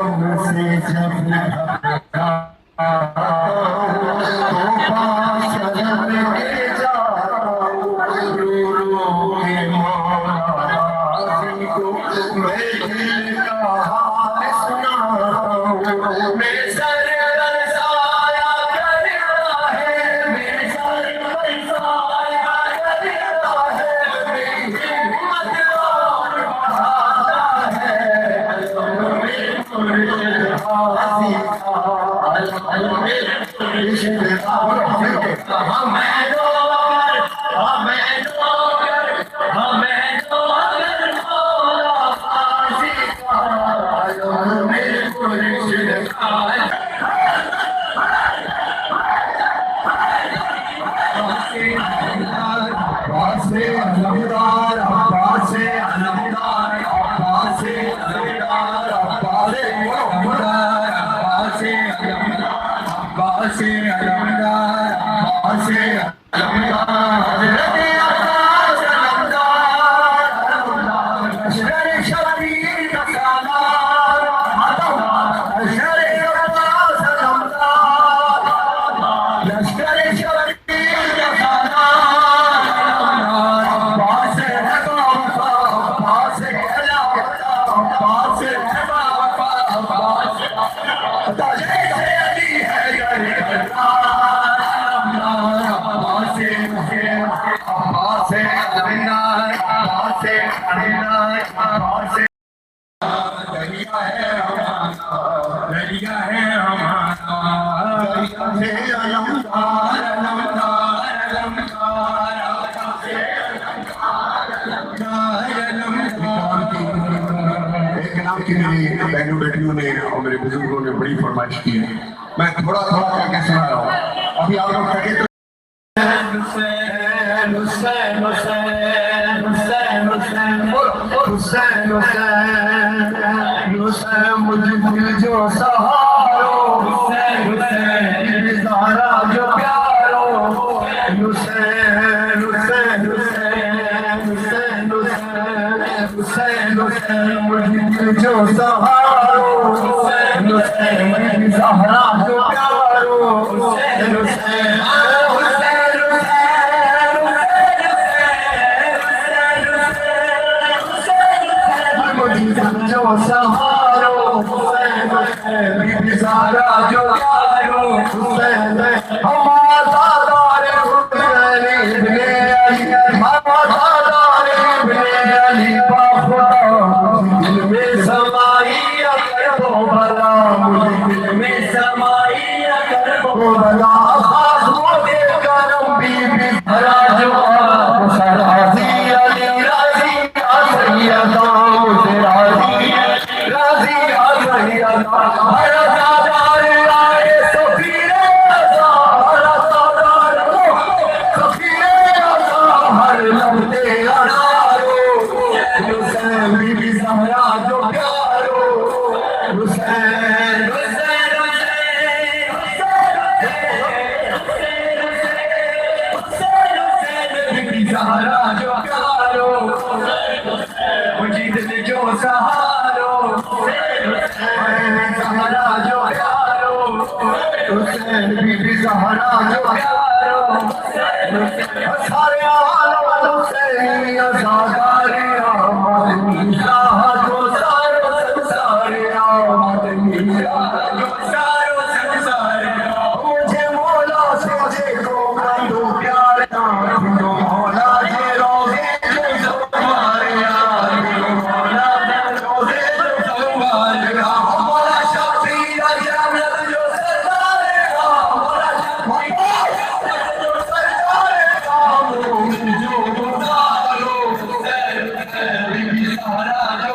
हमसे जब घबरा तो पास लेके जाऊं रो रो के मौलासी को मैं दिल का हाल सुनाऊं मेरे सर बरसाया करता है मेरे सर बरसाया करता है मेरी हिम्मत और बढ़ाता है बहनों बेटियों ने और मेरे बुजुर्गों ने बड़ी फरमाइश की है। मैं थोड़ा थोड़ा करके सुना रहा हूँ। अभी आप लोग थके तो हुसैन हुसैन हुसैन हुसैन हुसैन हुसैन हुसैन मुझे जो सहारो हुसैन हुसैन ज़हरा जो प्यारो हुसैन हुसैन हुसैन हुसैन हुसैन हुसैन मुझे जो सहारो हुसैन हुसैन ज़हरा जो प्यारो हुसैन हुसैन जो सहारो सारा जो प्यारो हुसैन हमारा दारे हुसैन इब्ने अली हमारा दारे इब्ने अली बाबा दिल में समाई अगर वो भला मुझे दिल में समाई अगर वो भला आंखों के करम बीबी भरा जो राजी अली राजी सैयदा मुझे राजी राजी हर सादार आए सफीरे हर सादार सफीरे हर लम्हे अनारो हुसैन बीबी ज़हरा जो प्यारो हुसैन हुसैन बीबी ज़हरा जो प्यारो मुझे दिल जो सहारो ज़हरा जो प्यारो हुसैन बीबी ज़हरा जो प्यारो सारे आलम से आज़ादार आमद शाह जो सारो संसार आमद जो सारो संसार मुझे मौला से देखो बंदो प्यार ना मौला के रोज़े जो तुम्हारे यार मौला के रोज़े जो तुम्हारे मौला शाफी अजमत जो सरदार मौला जो सरदार जो गुजारो बीबी ज़हरा जो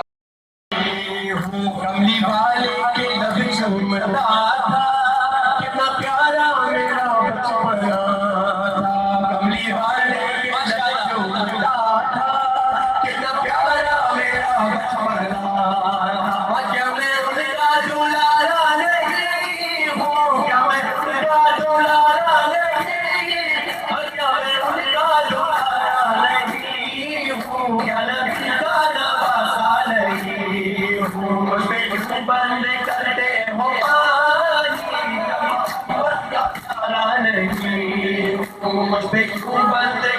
हूँ कमली वाले के नबी झूमता था कितना प्यारा मेरा बचपना था कमली वाले के नबी झूमता था कितना प्यारा मेरा बचपना था क्या मैं उनका दुलारा नहीं हूँ क्या मैं उनका दुलारा नहीं क्या मैं उनका दुलारा नहीं हूँ क्या नबी का नवासा नहीं हूँ बंद कर बेकू बंदे